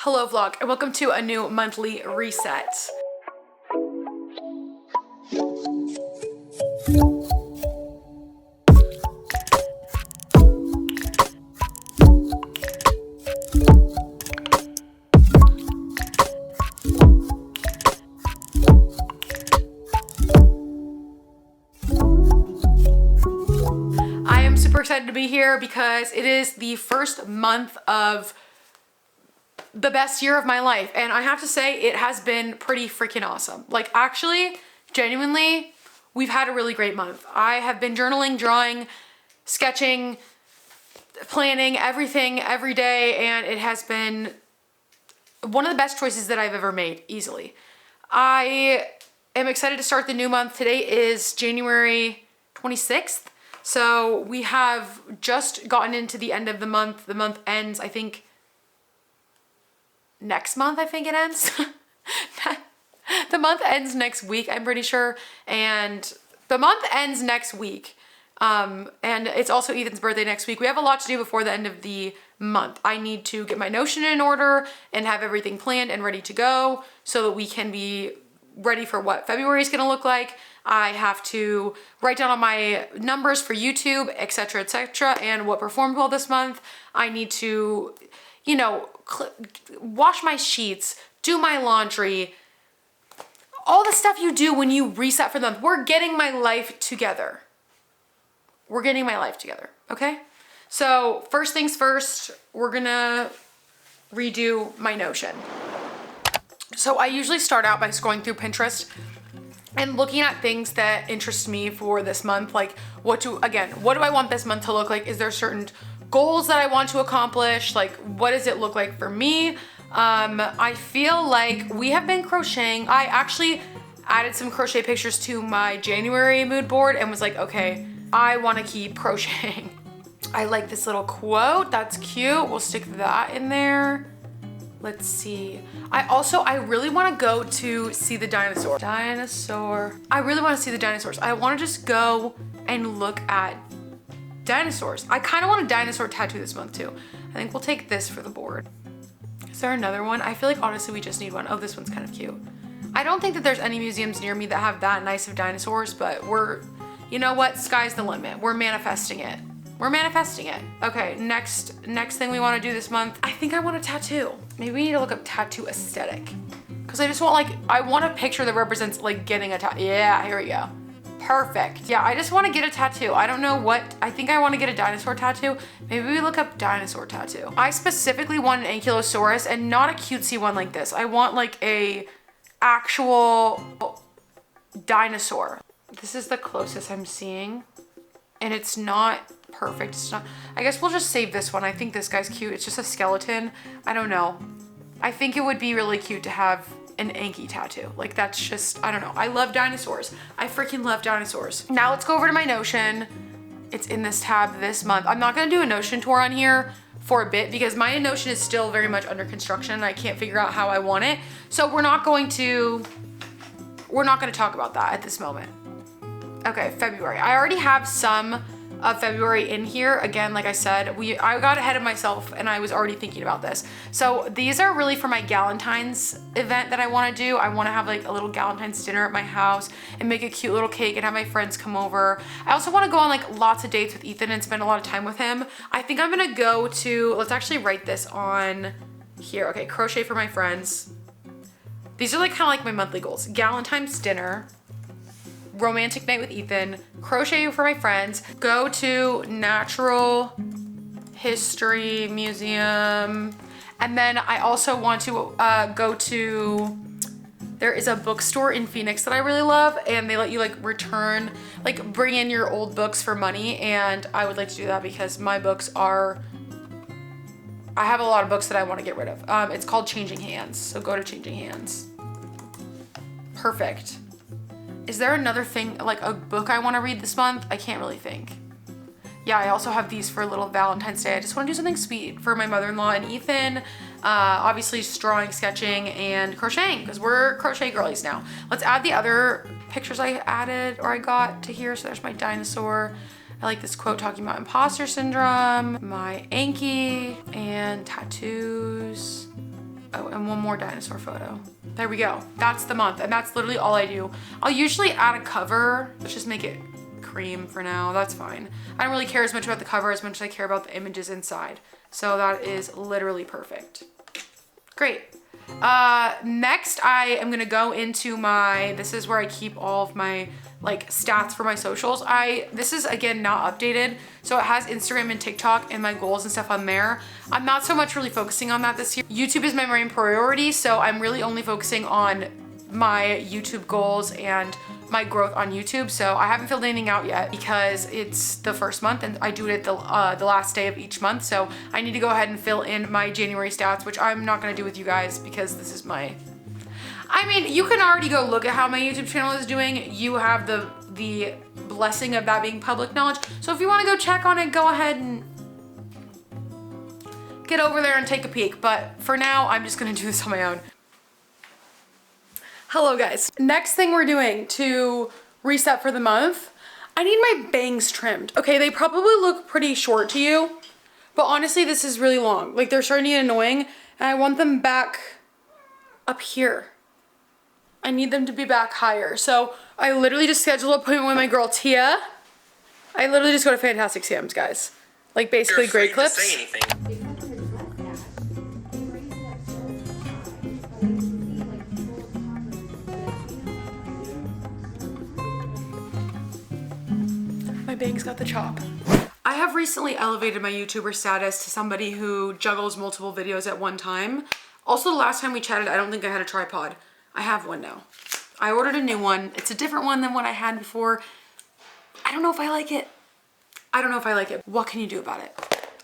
Hello vlog, and welcome to a new monthly reset. I am super excited to be here because it is the first month of the best year of my life, and I have to say it has been pretty freaking awesome. Like, actually, genuinely, we've had a really great month. I have been journaling, drawing, sketching, planning everything every day, and it has been one of the best choices that I've ever made, easily. I am excited to start the new month. Today is January 26th, so we have just gotten into the end of the month. The month ends, I think, next month. I think it ends. The month ends next week, I'm pretty sure, and the month ends next week. And it's also Ethan's birthday next week. We have a lot to do before the end of the month. I need to get my Notion in order and have everything planned and ready to go so that we can be ready for what February is going to look like. I have to write down all my numbers for YouTube, etc., etc., and what performed well this month. I need to, you know, wash my sheets, do my laundry, all the stuff you do when you reset for the month. We're getting my life together. We're getting my life together, okay? So first things first, we're gonna redo my Notion. So I usually start out by scrolling through Pinterest and looking at things that interest me for this month. Like, what do I want this month to look like? Is there certain goals that I want to accomplish? Like, what does it look like for me? I feel like we have been crocheting. I actually added some crochet pictures to my January mood board and was like, okay, I want to keep crocheting. I like this little quote. That's cute. We'll stick that in there. Let's see. I really want to go to see the dinosaur. I really want to see the dinosaurs. I want to just go and look at dinosaurs. I kind of want a dinosaur tattoo this month too. I think we'll take this for the board. Is there another one? I feel like honestly we just need one. Oh, this one's kind of cute. I don't think that there's any museums near me that have that nice of dinosaurs, but you know what? Sky's the limit. We're manifesting it. We're manifesting it. Okay, next thing we want to do this month. I think I want a tattoo. Maybe we need to look up tattoo aesthetic. Because I just want I want a picture that represents like getting a tattoo. Yeah, here we go. Perfect. Yeah, I just want to get a tattoo. I don't know what. I think I want to get a dinosaur tattoo. Maybe we look up dinosaur tattoo. I specifically want an ankylosaurus and not a cutesy one like this. I want like a actual dinosaur. This is the closest I'm seeing, and it's not perfect. It's not. I guess we'll just save this one. I think this guy's cute. It's just a skeleton. I don't know. I think it would be really cute to have an Anki tattoo. Like, that's just, I don't know. I love dinosaurs. I freaking love dinosaurs. Now let's go over to my Notion. It's in this tab this month. I'm not gonna do a Notion tour on here for a bit because my Notion is still very much under construction and I can't figure out how I want it. So we're not gonna talk about that at this moment. Okay, February. I already have some of February in here. Again, like I said, I got ahead of myself and I was already thinking about this. So these are really for my Galentine's event that I want to do. I want to have like a little Galentine's dinner at my house and make a cute little cake and have my friends come over. I also want to go on like lots of dates with Ethan and spend a lot of time with him. I think I'm gonna go to, let's actually write this on here. Okay, crochet for my friends. These are like kind of like my monthly goals. Galentine's dinner, romantic night with Ethan, crochet for my friends, go to Natural History Museum, and then I also want to go to, there is a bookstore in Phoenix that I really love, and they let you like return, like bring in your old books for money, and I would like to do that because my books are, I have a lot of books that I want to get rid of. It's called Changing Hands, so go to Changing Hands. Perfect. Is there another thing, like a book I want to read this month? I can't really think. Yeah, I also have these for a little Valentine's Day. I just want to do something sweet for my mother-in-law and Ethan. Obviously just drawing, sketching, and crocheting because we're crochet girlies now. Let's add the other pictures I added or I got to here. So there's my dinosaur. I like this quote talking about imposter syndrome, my Anki, and tattoos. photo and one more dinosaur photo. There we go. That's the month, and that's literally all I do. I'll usually add a cover. Let's just make it cream for now. That's fine. I don't really care as much about the cover as much as I care about the images inside. So that is literally perfect. Great. Next I am gonna go into this is where I keep all of my like stats for my socials. This is again not updated, so it has Instagram and TikTok and my goals and stuff on there. I'm not so much really focusing on that this year. YouTube is my main priority, so I'm really only focusing on my YouTube goals and my growth on YouTube. So I haven't filled anything out yet because it's the first month and I do it at the last day of each month. So I need to go ahead and fill in my January stats, which I'm not gonna do with you guys because this is I mean, you can already go look at how my YouTube channel is doing. You have the blessing of that being public knowledge. So if you wanna go check on it, go ahead and get over there and take a peek. But for now, I'm just gonna do this on my own. Hello guys. Next thing we're doing to reset for the month, I need my bangs trimmed. Okay, they probably look pretty short to you, but honestly, this is really long. Like they're starting to get annoying and I want them back up here. I need them to be back higher. So I literally just scheduled an appointment with my girl Tia. I literally just go to Fantastic Sam's, guys. Like basically Great Clips. My bangs got the chop. I have recently elevated my YouTuber status to somebody who juggles multiple videos at one time. Also, the last time we chatted, I don't think I had a tripod. I have one now. I ordered a new one. It's a different one than what I had before. I don't know if I like it. I don't know if I like it. What can you do about it?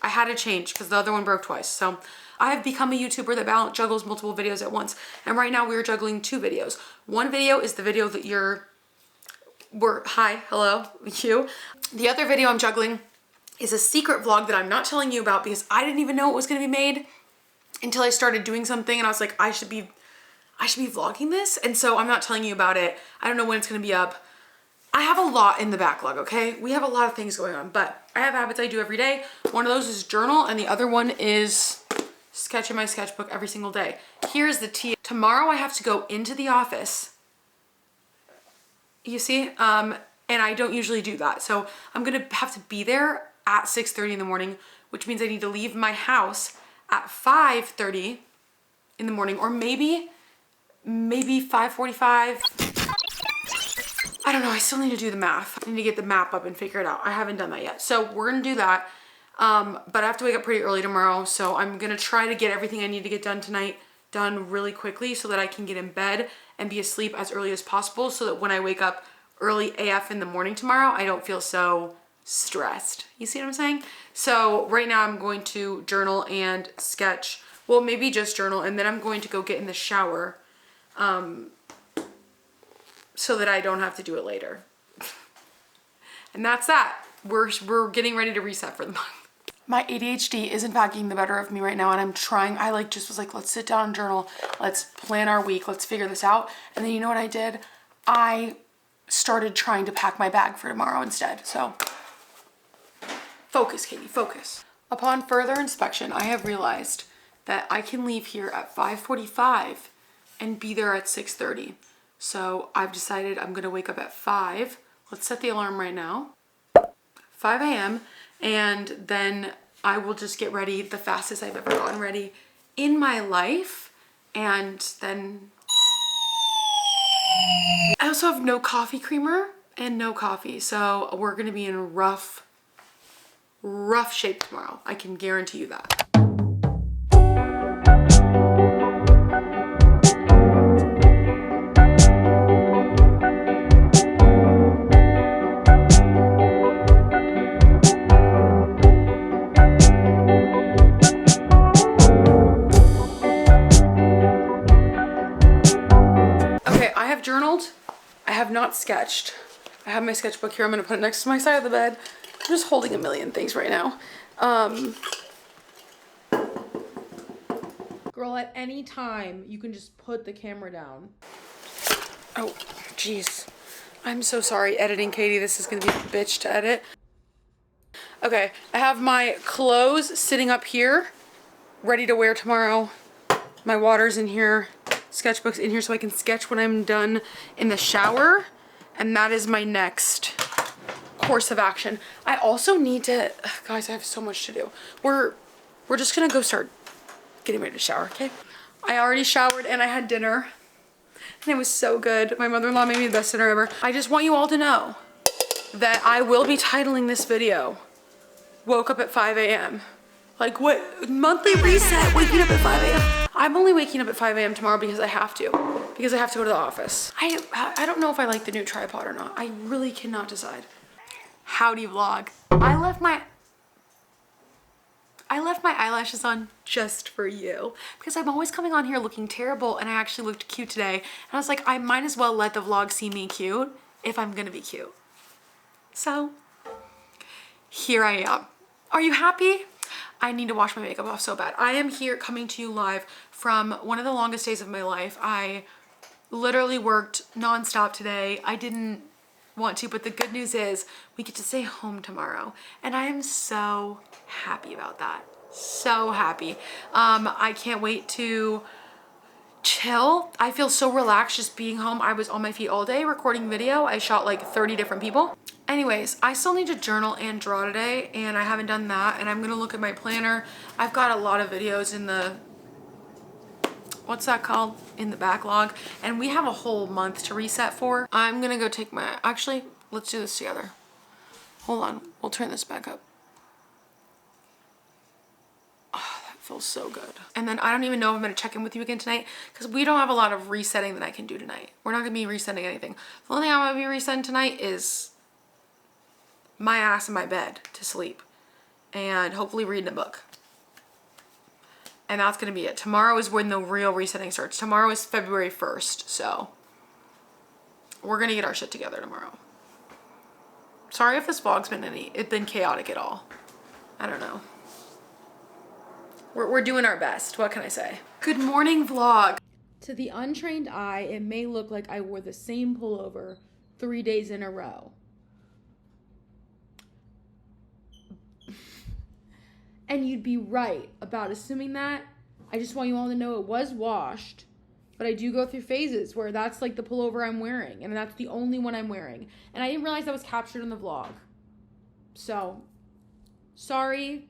I had to change because the other one broke twice. So I have become a YouTuber that juggles multiple videos at once. And right now we're juggling 2 videos. One video is the video that hi, hello, you. The other video I'm juggling is a secret vlog that I'm not telling you about because I didn't even know it was gonna be made until I started doing something and I was like, I should be vlogging this. And so I'm not telling you about it. I don't know when it's gonna be up. I have a lot in the backlog, okay? We have a lot of things going on, but I have habits I do every day. One of those is journal and the other one is sketch in my sketchbook every single day. Here's the tea. Tomorrow I have to go into the office. You see, and I don't usually do that. So I'm gonna have to be there at 6:30 in the morning, which means I need to leave my house at 5:30 in the morning, or maybe 5:45. I don't know, I still need to do the math. I need to get the map up and figure it out. I haven't done that yet. So we're gonna do that, but I have to wake up pretty early tomorrow. So I'm gonna try to get everything I need to get done tonight done really quickly so that I can get in bed and be asleep as early as possible so that when I wake up early AF in the morning tomorrow, I don't feel so stressed. You see what I'm saying? So right now I'm going to journal and sketch. Well, maybe just journal, and then I'm going to go get in the shower so that I don't have to do it later. And that's that. We're getting ready to reset for the month. My ADHD isn't backing the better of me right now, and I'm trying. I just was like, let's sit down and journal. Let's plan our week. Let's figure this out. And then you know what I did? I started trying to pack my bag for tomorrow instead. So focus, Katie, focus. Upon further inspection, I have realized that I can leave here at 5:45 and be there at 6:30. So I've decided I'm gonna wake up at 5. Let's set the alarm right now. 5 a.m. and then I will just get ready the fastest I've ever gotten ready in my life. And then I also have no coffee creamer and no coffee. So we're gonna be in rough shape tomorrow. I can guarantee you that. Journaled. I have not sketched. I have my sketchbook here. I'm gonna put it next to my side of the bed. I'm just holding a million things right now. Girl, at any time you can just put the camera down. Oh, jeez. I'm so sorry, editing Katie. This is gonna be a bitch to edit. Okay, I have my clothes sitting up here, ready to wear tomorrow. My water's in here, sketchbook's in here so I can sketch when I'm done in the shower. And that is my next course of action. I also need to, guys, I have so much to do. We're just gonna go start getting ready to shower, okay? I already showered and I had dinner and it was so good. My mother-in-law made me the best dinner ever. I just want you all to know that I will be titling this video, Woke Up at 5 a.m. Like, what? Monthly reset, waking up at 5 a.m. I'm only waking up at 5 a.m. tomorrow because I have to. Because I have to go to the office. I don't know if I like the new tripod or not. I really cannot decide. Howdy vlog. I left my eyelashes on just for you because I'm always coming on here looking terrible and I actually looked cute today. And I was like, I might as well let the vlog see me cute if I'm gonna be cute. So here I am. Are you happy? I need to wash my makeup off so bad. I am here coming to you live from one of the longest days of my life. I literally worked nonstop today. I didn't want to, but the good news is we get to stay home tomorrow. And I am so happy about that. So happy. I can't wait to chill. I feel so relaxed just being home. I was on my feet all day recording video. I shot like 30 different people. Anyways, I still need to journal and draw today and I haven't done that, and I'm gonna look at my planner. I've got a lot of videos in the, what's that called? In the backlog, and we have a whole month to reset for. I'm gonna go take my, actually, let's do this together. Hold on, we'll turn this back up. Oh, that feels so good. And then I don't even know if I'm gonna check in with you again tonight because we don't have a lot of resetting that I can do tonight. We're not gonna be resetting anything. The only thing I'm gonna be resetting tonight is my ass in my bed to sleep and hopefully reading a book. And that's gonna be it. Tomorrow is when the real resetting starts. Tomorrow is February 1st, so we're gonna get our shit together tomorrow. Sorry if this vlog's been chaotic at all. I don't know. We're doing our best. What can I say? Good morning, vlog. To the untrained eye, it may look like I wore the same pullover 3 days in a row. And you'd be right about assuming that. I just want you all to know it was washed, but I do go through phases where that's like the pullover I'm wearing, and that's the only one I'm wearing. And I didn't realize that was captured in the vlog. So, sorry.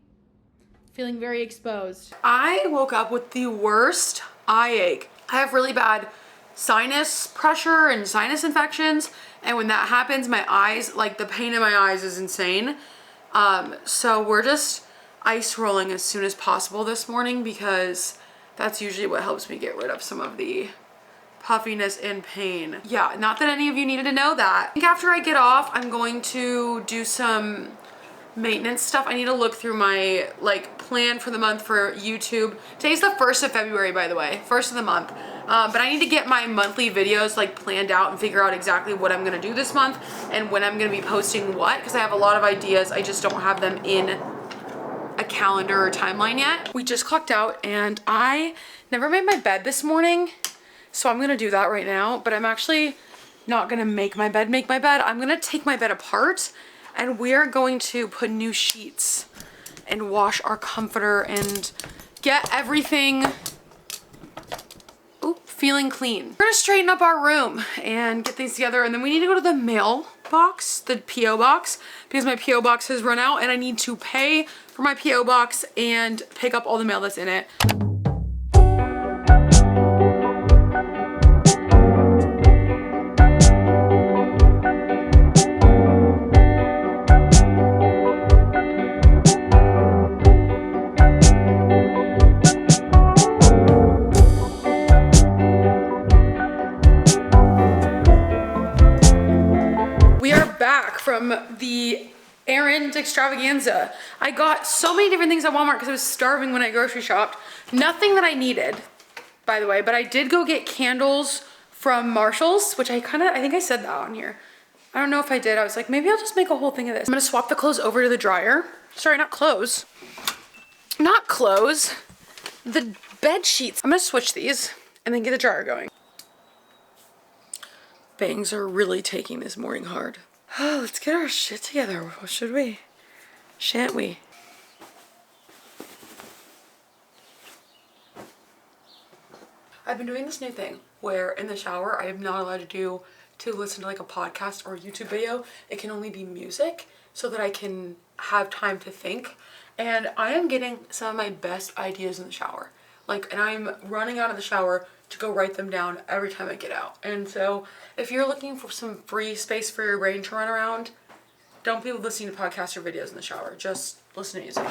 Feeling very exposed. I woke up with the worst eye ache. I have really bad sinus pressure and sinus infections, and when that happens, my eyes, like the pain in my eyes is insane. So we're just ice rolling as soon as possible this morning because that's usually what helps me get rid of some of the puffiness and pain. Yeah, not that any of you needed to know that. I think after I get off, I'm going to do some maintenance stuff. I need to look through my like plan for the month for YouTube. Today's the 1st of February, by the way, 1st of the month. But I need to get my monthly videos like planned out and figure out exactly what I'm gonna do this month and when I'm gonna be posting what, because I have a lot of ideas. I just don't have them in a calendar or timeline yet. We just clocked out and I never made my bed this morning, so I'm gonna do that right now, but I'm actually not gonna make my bed. I'm gonna take my bed apart and we are going to put new sheets and wash our comforter and get everything feeling clean. We're gonna straighten up our room and get things together, and then we need to go to the mail box, the P.O. box, because my P.O. box has run out and I need to pay for my P.O. box and pick up all the mail that's in it. From the errand extravaganza. I got so many different things at Walmart because I was starving when I grocery shopped. Nothing that I needed, by the way, but I did go get candles from Marshall's, which I think I said that on here. I don't know if I did. I was like, maybe I'll just make a whole thing of this. I'm gonna swap the clothes over to the dryer. Sorry, not clothes. Not clothes. The bed sheets. I'm gonna switch these and then get the dryer going. Bangs are really taking this morning hard. Oh, let's get our shit together, should we? Shan't we? I've been doing this new thing where in the shower, I am not allowed to listen to like a podcast or a YouTube video. It can only be music so that I can have time to think. And I am getting some of my best ideas in the shower. Like, and I'm running out of the shower to go write them down every time I get out. And so if you're looking for some free space for your brain to run around, don't be listening to podcasts or videos in the shower. Just listen to music.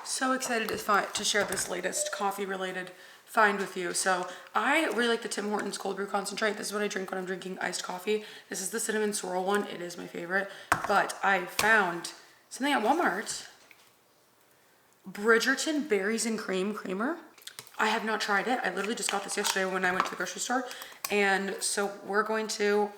So excited to share this latest coffee related find with you. So I really like the Tim Hortons cold brew concentrate. This is what I drink when I'm drinking iced coffee. This is the cinnamon swirl one. It is my favorite. But I found something at Walmart. Bridgerton berries and cream creamer. I have not tried it. I literally just got this yesterday when I went to the grocery store. And so we're going to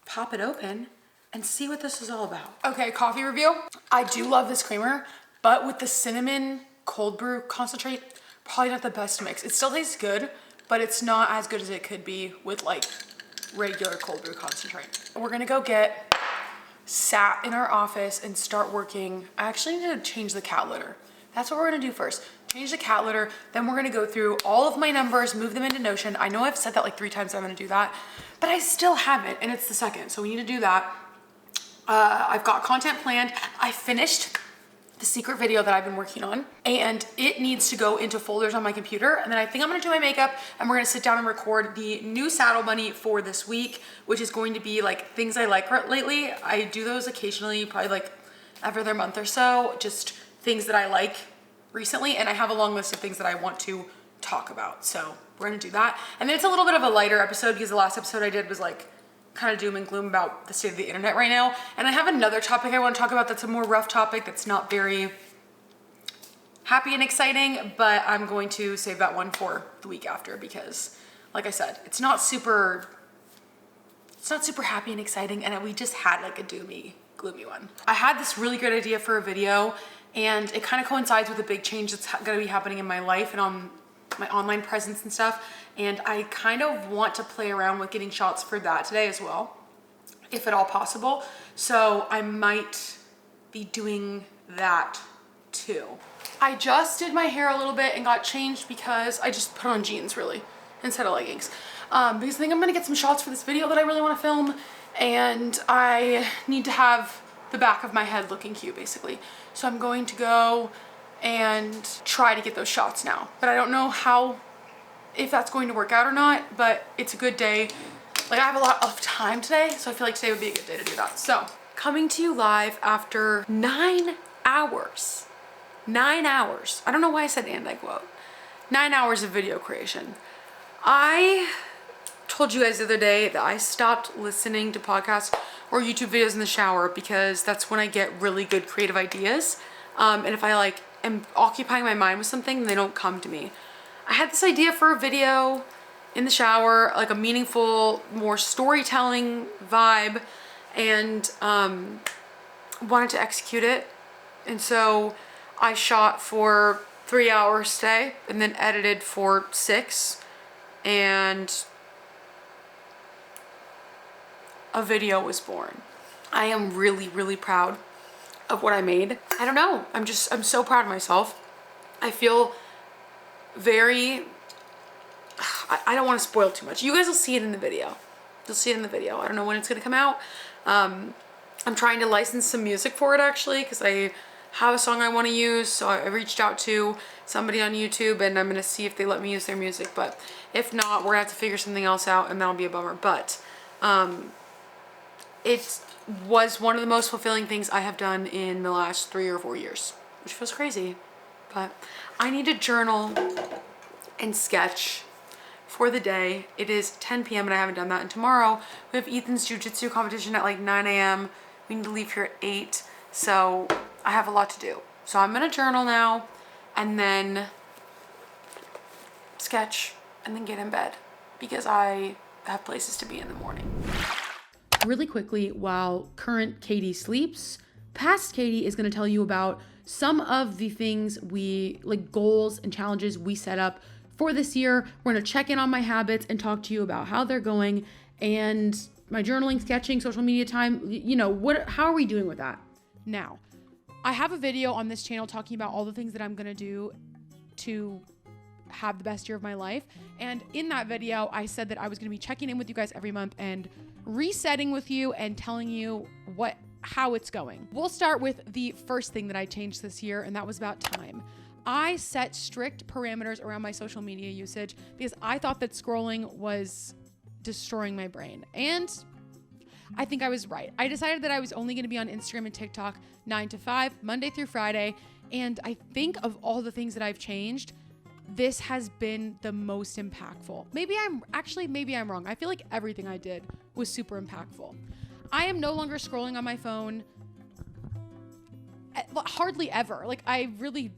pop it open and see what this is all about. Okay, coffee review. I do love this creamer, but with the cinnamon cold brew concentrate, probably not the best mix. It still tastes good, but it's not as good as it could be with like regular cold brew concentrate. We're gonna go get sat in our office and start working. I actually need to change the cat litter. That's what we're gonna do first. Change the cat litter, then we're gonna go through all of my numbers, move them into Notion. I know I've said that like 3 times I'm gonna do that, but I still haven't, and it's the second, so we need to do that. I've got content planned. I finished the secret video that I've been working on, and it needs to go into folders on my computer, and then I think I'm gonna do my makeup, and we're gonna sit down and record the new Saddle Bunny for this week, which is going to be like things I like lately. I do those occasionally, probably like every other month or so, just things that I like recently, and I have a long list of things that I want to talk about. So we're gonna do that. And then it's a little bit of a lighter episode because the last episode I did was like kind of doom and gloom about the state of the internet right now. And I have another topic I want to talk about that's a more rough topic that's not very happy and exciting, but I'm going to save that one for the week after because, like I said, it's not super happy and exciting, and we just had like a doomy, gloomy one. I had this really good idea for a video, and it kind of coincides with a big change that's gonna be happening in my life and on my online presence and stuff. And I kind of want to play around with getting shots for that today as well, if at all possible. So I might be doing that too. I just did my hair a little bit and got changed because I just put on jeans really instead of leggings. Because I think I'm gonna get some shots for this video that I really wanna film, and I need to have the back of my head looking cute basically. So I'm going to go and try to get those shots now. But I don't know if that's going to work out or not, but it's a good day. Like I have a lot of time today, so I feel like today would be a good day to do that. So coming to you live after 9 hours. 9 hours. I don't know why I said and I quote. 9 hours of video creation. I told you guys the other day that I stopped listening to podcasts or YouTube videos in the shower because that's when I get really good creative ideas. And if I like am occupying my mind with something, they don't come to me. I had this idea for a video in the shower, like a meaningful, more storytelling vibe, and wanted to execute it. And so I shot for 3 hours today and then edited for 6, and a video was born. I am really, really proud of what I made. I don't know, I'm so proud of myself. I feel very, I don't want to spoil too much. You guys will see it in the video. You'll see it in the video. I don't know when it's gonna come out. I'm trying to license some music for it actually, because I have a song I want to use. So I reached out to somebody on YouTube, and I'm gonna see if they let me use their music. But if not, we're gonna have to figure something else out, and that'll be a bummer. But it was one of the most fulfilling things I have done in the last 3 or 4 years, which feels crazy. But I need to journal and sketch for the day. It is 10 p.m. and I haven't done that. And tomorrow we have Ethan's jiu-jitsu competition at like 9 a.m. We need to leave here at 8. So I have a lot to do. So I'm gonna journal now and then sketch and then get in bed because I have places to be in the morning. Really quickly, while current Katie sleeps, past Katie is gonna tell you about some of the things goals and challenges we set up for this year. We're gonna check in on my habits and talk to you about how they're going, and my journaling, sketching, social media time, how are we doing with that? Now, I have a video on this channel talking about all the things that I'm gonna do to have the best year of my life. And in that video, I said that I was going to be checking in with you guys every month and resetting with you and telling you how it's going. We'll start with the first thing that I changed this year, and that was about time. I set strict parameters around my social media usage because I thought that scrolling was destroying my brain. And I think I was right. I decided that I was only going to be on Instagram and TikTok 9 to 5, Monday through Friday. And I think of all the things that I've changed, this has been the most impactful. Maybe I'm wrong. I feel like everything I did was super impactful. I am no longer scrolling on my phone hardly ever. Like I really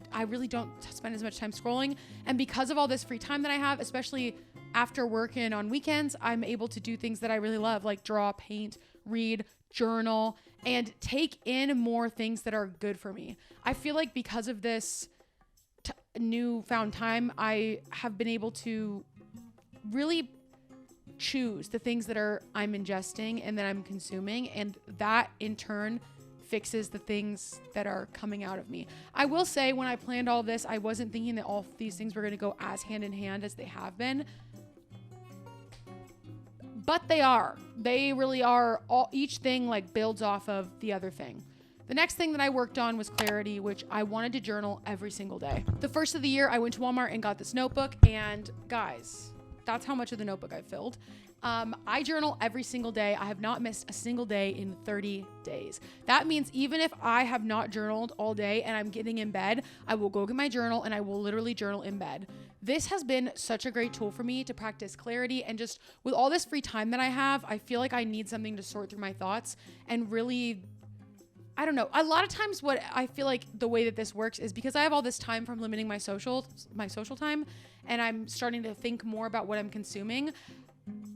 don't spend as much time scrolling. And because of all this free time that I have, especially after work and on weekends, I'm able to do things that I really love, like draw, paint, read, journal, and take in more things that are good for me. I feel like because of this newfound time, I have been able to really choose the things that I'm ingesting and that I'm consuming, and that in turn fixes the things that are coming out of me. I will say, when I planned all this, I wasn't thinking that all of these things were going to go as hand in hand as they have been, but they are. They really are. Each thing like builds off of the other thing. The next thing that I worked on was clarity, which I wanted to journal every single day. The first of the year, I went to Walmart and got this notebook, and guys, that's how much of the notebook I filled. I journal every single day. I have not missed a single day in 30 days. That means even if I have not journaled all day and I'm getting in bed, I will go get my journal and I will literally journal in bed. This has been such a great tool for me to practice clarity, and just with all this free time that I have, I feel like I need something to sort through my thoughts and really, I don't know. A lot of times what I feel like the way that this works is because I have all this time from limiting my social time, and I'm starting to think more about what I'm consuming.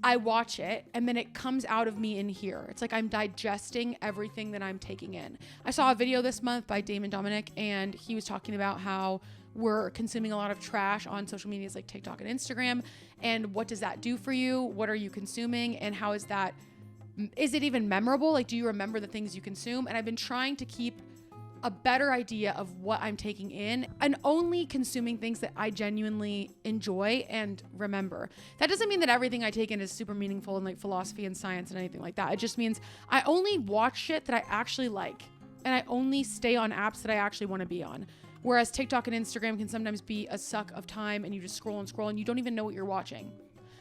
I watch it and then it comes out of me in here. It's like I'm digesting everything that I'm taking in. I saw a video this month by Damon Dominic, and he was talking about how we're consuming a lot of trash on social medias like TikTok and Instagram. And what does that do for you? What are you consuming? And how is it even memorable? Like, do you remember the things you consume? And I've been trying to keep a better idea of what I'm taking in and only consuming things that I genuinely enjoy and remember. That doesn't mean that everything I take in is super meaningful in like philosophy and science and anything like that. It just means I only watch shit that I actually like, and I only stay on apps that I actually want to be on. Whereas TikTok and Instagram can sometimes be a suck of time, and you just scroll and scroll and you don't even know what you're watching.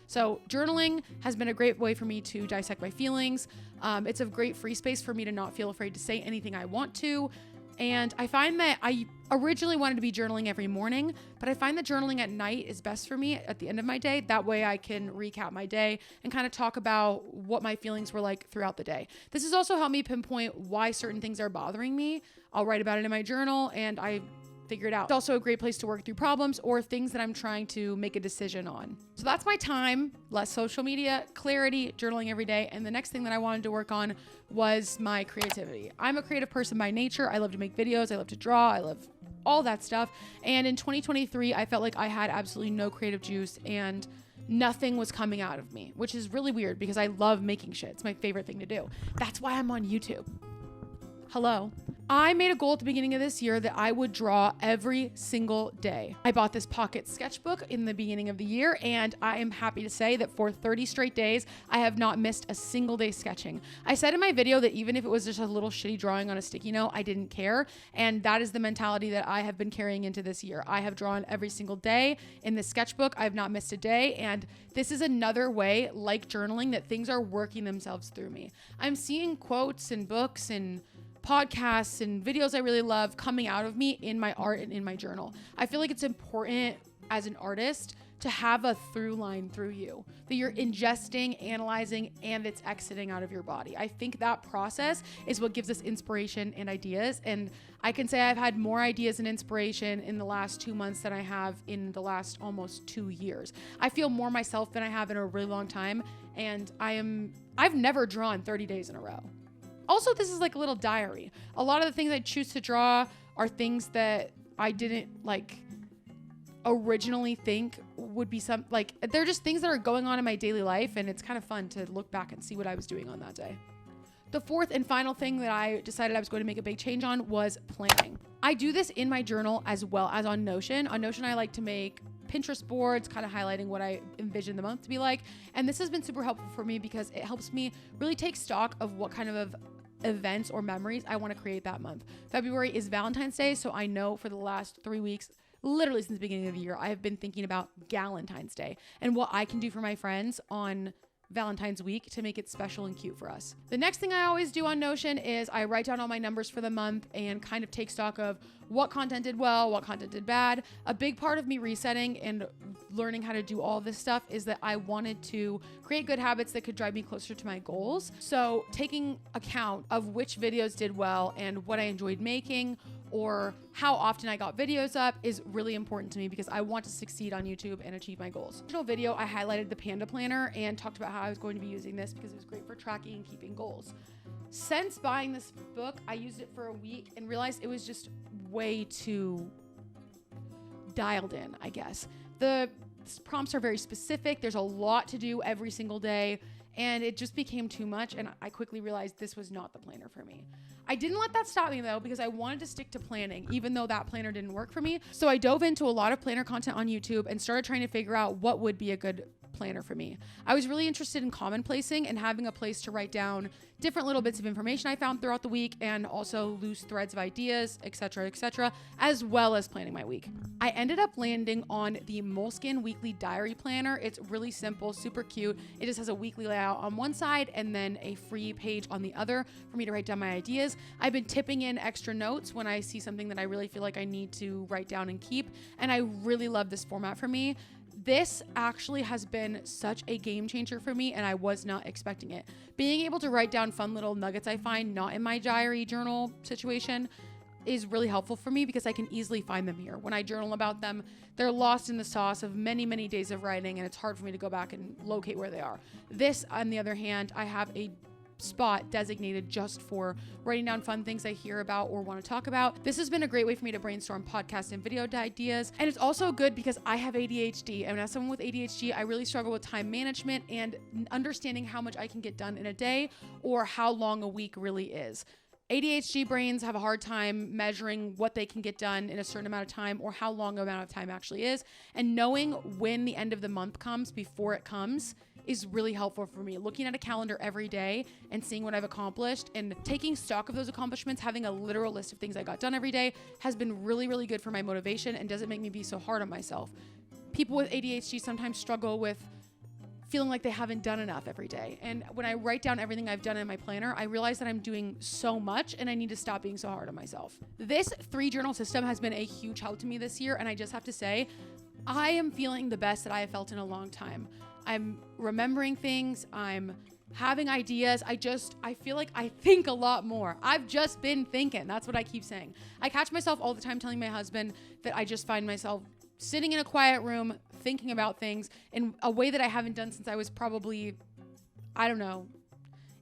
So journaling has been a great way for me to dissect my feelings. It's a great free space for me to not feel afraid to say anything I want to. And I find that I originally wanted to be journaling every morning, but I find that journaling at night is best for me at the end of my day. That way I can recap my day and kind of talk about what my feelings were like throughout the day. This has also helped me pinpoint why certain things are bothering me. I'll write about it in my journal and I figure it out. It's also a great place to work through problems or things that I'm trying to make a decision on. So that's my time, less social media, clarity, journaling every day. And the next thing that I wanted to work on was my creativity. I'm a creative person by nature. I love to make videos. I love to draw. I love all that stuff. And in 2023, I felt like I had absolutely no creative juice and nothing was coming out of me, which is really weird because I love making shit. It's my favorite thing to do. That's why I'm on YouTube. Hello. I made a goal at the beginning of this year that I would draw every single day. I bought this pocket sketchbook in the beginning of the year, and I am happy to say that for 30 straight days, I have not missed a single day sketching. I said in my video that even if it was just a little shitty drawing on a sticky note, I didn't care. And that is the mentality that I have been carrying into this year. I have drawn every single day in this sketchbook. I have not missed a day. And this is another way, like journaling, that things are working themselves through me. I'm seeing quotes and books and podcasts and videos I really love coming out of me in my art and in my journal. I feel like it's important as an artist to have a through line through you that you're ingesting, analyzing, and it's exiting out of your body. I think that process is what gives us inspiration and ideas. And I can say I've had more ideas and inspiration in the last 2 months than I have in the last almost 2 years. I feel more myself than I have in a really long time. And I've never drawn 30 days in a row. Also, this is like a little diary. A lot of the things I choose to draw are things that I didn't like originally think would be they're just things that are going on in my daily life, and it's kind of fun to look back and see what I was doing on that day. The fourth and final thing that I decided I was going to make a big change on was planning. I do this in my journal as well as on Notion. On Notion, I like to make Pinterest boards, kind of highlighting what I envision the month to be like. And this has been super helpful for me because it helps me really take stock of what kind of events or memories I want to create that month. February is Valentine's Day, so I know for the last 3 weeks, literally since the beginning of the year, I have been thinking about Galentine's Day and what I can do for my friends on Valentine's week to make it special and cute for us. The next thing I always do on Notion is I write down all my numbers for the month and kind of take stock of what content did well, what content did bad. A big part of me resetting and learning how to do all this stuff is that I wanted to create good habits that could drive me closer to my goals. So taking account of which videos did well and what I enjoyed making, or how often I got videos up, is really important to me because I want to succeed on YouTube and achieve my goals. In the original video, I highlighted the Panda Planner and talked about how I was going to be using this because it was great for tracking and keeping goals. Since buying this book, I used it for a week and realized it was just way too dialed in, I guess. The prompts are very specific. There's a lot to do every single day, and it just became too much, and I quickly realized this was not the planner for me. I didn't let that stop me though, because I wanted to stick to planning, even though that planner didn't work for me. So I dove into a lot of planner content on YouTube and started trying to figure out what would be a good planner for me. I was really interested in commonplacing and having a place to write down different little bits of information I found throughout the week, and also loose threads of ideas, etc., as well as planning my week. I ended up landing on the Moleskine Weekly Diary Planner. It's really simple, super cute. It just has a weekly layout on one side and then a free page on the other for me to write down my ideas. I've been tipping in extra notes when I see something that I really feel like I need to write down and keep, and I really love this format for me. This actually has been such a game changer for me, and I was not expecting it. Being able to write down fun little nuggets I find not in my diary journal situation is really helpful for me because I can easily find them here. When I journal about them, they're lost in the sauce of many, many days of writing, and it's hard for me to go back and locate where they are. This, on the other hand, I have a spot designated just for writing down fun things I hear about or want to talk about. This has been a great way for me to brainstorm podcast and video ideas. And it's also good because I have ADHD, and as someone with ADHD, I really struggle with time management and understanding how much I can get done in a day or how long a week really is. ADHD brains have a hard time measuring what they can get done in a certain amount of time or how long amount of time actually is. And knowing when the end of the month comes before it comes is really helpful for me. Looking at a calendar every day and seeing what I've accomplished and taking stock of those accomplishments, having a literal list of things I got done every day, has been really, really good for my motivation and doesn't make me be so hard on myself. People with ADHD sometimes struggle with feeling like they haven't done enough every day. And when I write down everything I've done in my planner, I realize that I'm doing so much and I need to stop being so hard on myself. This 3-journal system has been a huge help to me this year, and I just have to say, I am feeling the best that I have felt in a long time. I'm remembering things. I'm having ideas. I feel like I think a lot more. I've just been thinking. That's what I keep saying. I catch myself all the time telling my husband that I just find myself sitting in a quiet room thinking about things in a way that I haven't done since I was probably, I don't know.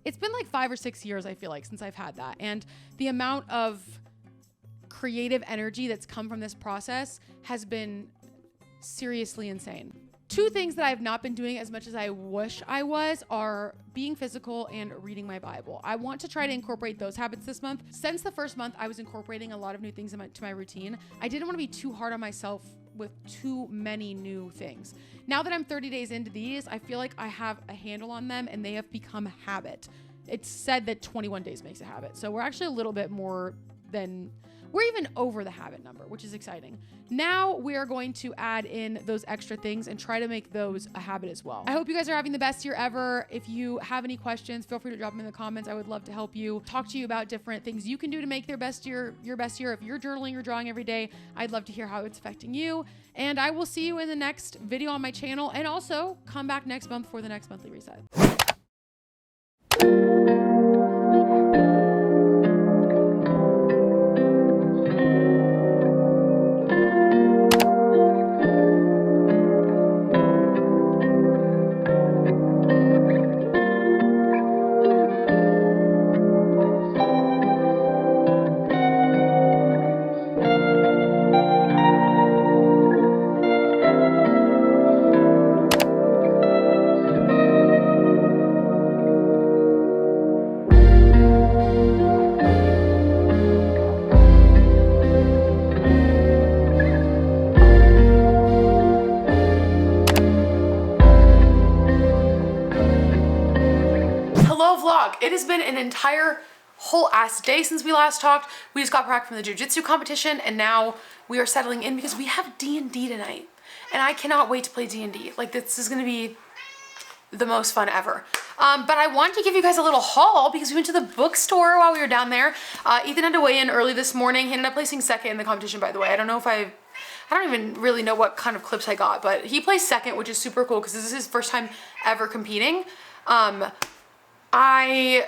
It's been like 5 or 6 years, I feel like, since I've had that. And the amount of creative energy that's come from this process has been seriously insane. 2 things that I've not been doing as much as I wish I was are being physical and reading my Bible. I want to try to incorporate those habits this month. Since the first month, I was incorporating a lot of new things to my routine. I didn't want to be too hard on myself with too many new things. Now that I'm 30 days into these, I feel like I have a handle on them and they have become a habit. It's said that 21 days makes a habit. So we're actually a little bit more than... We're even over the habit number, which is exciting. Now we are going to add in those extra things and try to make those a habit as well. I hope you guys are having the best year ever. If you have any questions, feel free to drop them in the comments. I would love to help you, talk to you about different things you can do to make your best year your best year. If you're journaling or drawing every day, I'd love to hear how it's affecting you. And I will see you in the next video on my channel, and also come back next month for the next monthly reset. vlog. It has been an entire whole ass day since we last talked. We just got back from the jiu-jitsu competition and now we are settling in because we have D&D tonight. And I cannot wait to play D&D. Like, this is gonna be the most fun ever. But I wanted to give you guys a little haul because we went to the bookstore while we were down there. Ethan had to weigh in early this morning. He ended up placing second in the competition, by the way. I don't even really know what kind of clips I got, but he placed second, which is super cool because this is his first time ever competing. He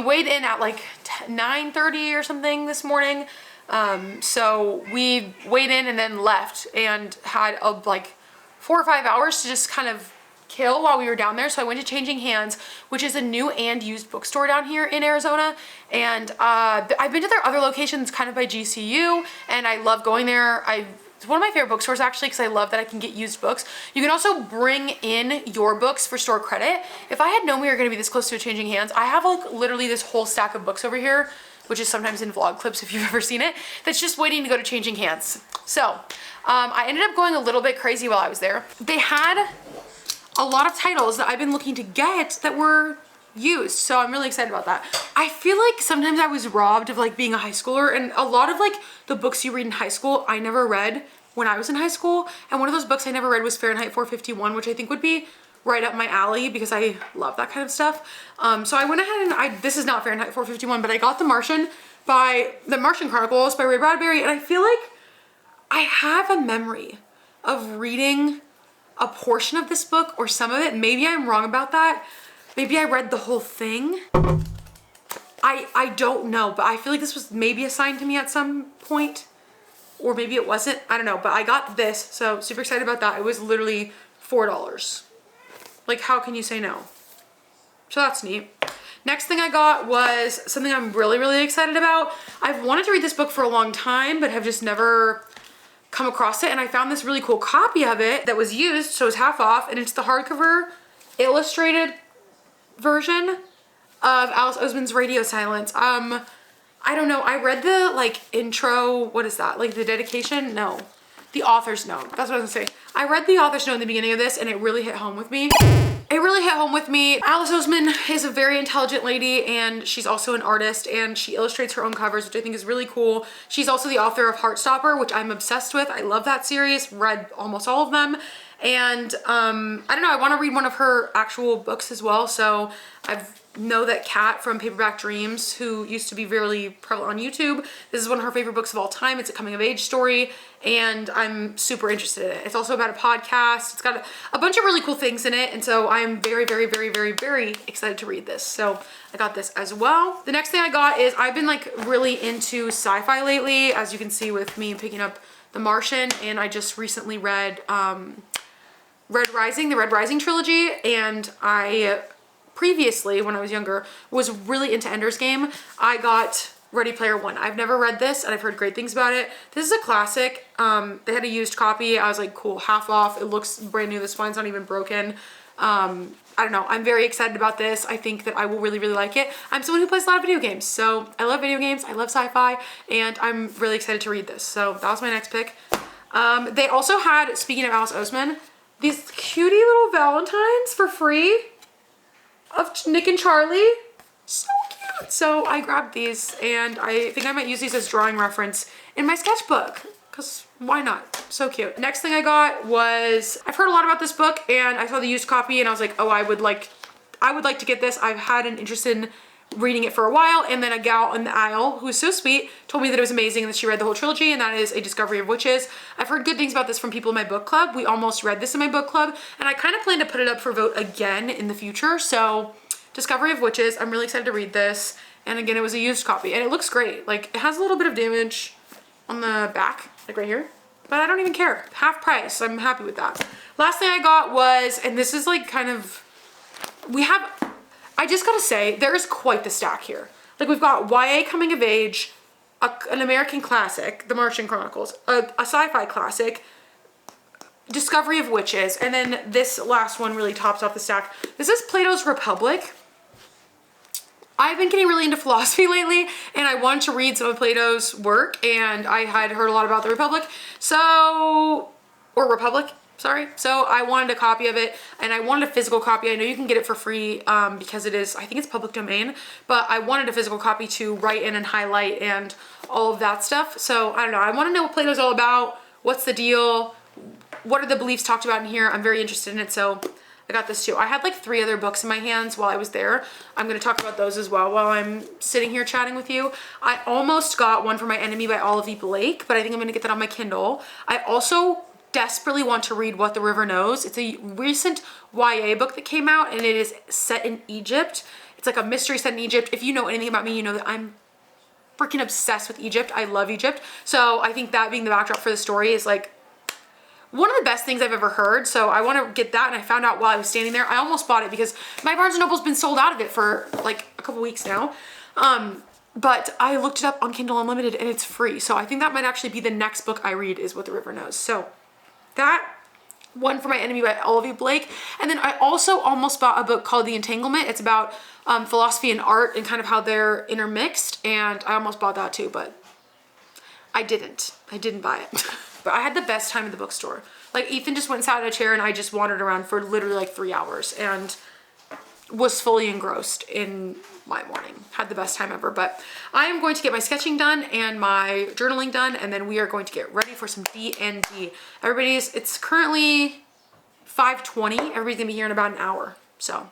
weighed in at like 9:30 or something this morning. So we weighed in and then left and had like 4 or 5 hours to just kind of kill while we were down there. So I went to Changing Hands, which is a new and used bookstore down here in Arizona. And I've been to their other locations kind of by GCU and I love going there. It's one of my favorite bookstores actually because I love that I can get used books. You can also bring in your books for store credit. If I had known we were going to be this close to a Changing Hands, I have like literally this whole stack of books over here, which is sometimes in vlog clips if you've ever seen it, that's just waiting to go to Changing Hands. So I ended up going a little bit crazy while I was there. They had a lot of titles that I've been looking to get that were used, so I'm really excited about that. I feel like sometimes I was robbed of like being a high schooler, and a lot of like the books you read in high school I never read when I was in high school, and one of those books I never read was Fahrenheit 451, which I think would be right up my alley because I love that kind of stuff. So I went ahead and this is not Fahrenheit 451, but I got The Martian Chronicles by Ray Bradbury, and I feel like I have a memory of reading a portion of this book or some of it. Maybe I'm wrong about that. Maybe I read the whole thing. I don't know, but I feel like this was maybe assigned to me at some point, or maybe it wasn't. I don't know, but I got this, so super excited about that. It was literally $4. Like, how can you say no? So that's neat. Next thing I got was something I'm really, really excited about. I've wanted to read this book for a long time, but have just never come across it, and I found this really cool copy of it that was used, so it's half off, and it's the hardcover illustrated version of Alice Oseman's Radio Silence. I don't know, I read the like intro, what is that, like the dedication? No, the author's note, that's what I was gonna say. I read the author's note in the beginning of this and it really hit home with me. It really hit home with me. Alice Oseman is a very intelligent lady and she's also an artist and she illustrates her own covers, which I think is really cool. She's also the author of Heartstopper, which I'm obsessed with. I love that series, read almost all of them. And I don't know, I want to read one of her actual books as well. So I know that Kat from Paperback Dreams, who used to be really prevalent on YouTube, this is one of her favorite books of all time. It's a coming of age story and I'm super interested in it. It's also about a podcast. It's got a bunch of really cool things in it. And so I'm very, very, very, very, very excited to read this. So I got this as well. The next thing I got is I've been like really into sci-fi lately, as you can see with me picking up The Martian, and I just recently read the Red Rising trilogy, and I previously, when I was younger, was really into Ender's Game. I got Ready Player One. I've never read this and I've heard great things about it. This is a classic. They had a used copy. I was like, cool, half off. It looks brand new. The spine's not even broken. I don't know. I'm very excited about this. I think that I will really, really like it. I'm someone who plays a lot of video games, so I love video games. I love sci-fi, and I'm really excited to read this. So that was my next pick. They also had, speaking of Alice Oseman, these cutie little Valentines for free of Nick and Charlie. So cute. So I grabbed these and I think I might use these as drawing reference in my sketchbook because why not? So cute. Next thing I got was, I've heard a lot about this book and I saw the used copy and I was like, oh, I would like to get this. I've had an interest in reading it for a while, and then a gal in the aisle who was so sweet told me that it was amazing and that she read the whole trilogy, and that is A Discovery of Witches. I've heard good things about this from people in my book club. We almost read this in my book club, and I kind of plan to put it up for vote again in the future. So Discovery of Witches, I'm really excited to read this. And again, it was a used copy and it looks great. Like, it has a little bit of damage on the back, like right here, but I don't even care. Half price, I'm happy with that. Last thing I got was, and this is like kind of, I just gotta say, there is quite the stack here. Like, we've got YA coming of age, an American classic, The Martian Chronicles, a sci-fi classic, Discovery of Witches, and then this last one really tops off the stack. This is Plato's Republic. I've been getting really into philosophy lately, and I wanted to read some of Plato's work, and I had heard a lot about the Republic, or Republic, sorry. So I wanted a copy of it, and I wanted a physical copy. I know you can get it for free because it is, I think it's public domain, but I wanted a physical copy to write in and highlight and all of that stuff. So I don't know. I want to know what Plato's all about. What's the deal? What are the beliefs talked about in here? I'm very interested in it. So I got this too. I had like 3 other books in my hands while I was there. I'm going to talk about those as well while I'm sitting here chatting with you. I almost got One for My Enemy by Olive E. Blake, but I think I'm going to get that on my Kindle. I also desperately want to read What the River Knows. It's a recent YA book that came out, and it is set in Egypt. It's like a mystery set in Egypt. If you know anything about me, you know that I'm freaking obsessed with Egypt. I love Egypt. So I think that being the backdrop for the story is like one of the best things I've ever heard. So I want to get that, and I found out while I was standing there. I almost bought it because my Barnes & Noble's been sold out of it for like a couple weeks now. But I looked it up on Kindle Unlimited and it's free. So I think that might actually be the next book I read is What the River Knows. So that, One for My Enemy by Olive E. Blake. And then I also almost bought a book called The Entanglement. It's about philosophy and art and kind of how they're intermixed. And I almost bought that too, but I didn't buy it. But I had the best time in the bookstore. Like Ethan just went and sat in a chair and I just wandered around for literally like 3 hours and was fully engrossed in my morning. Had the best time ever. But I am going to get my sketching done and my journaling done, and then we are going to get ready for some D&D. It's currently 5:20. Everybody's gonna be here in about an hour. So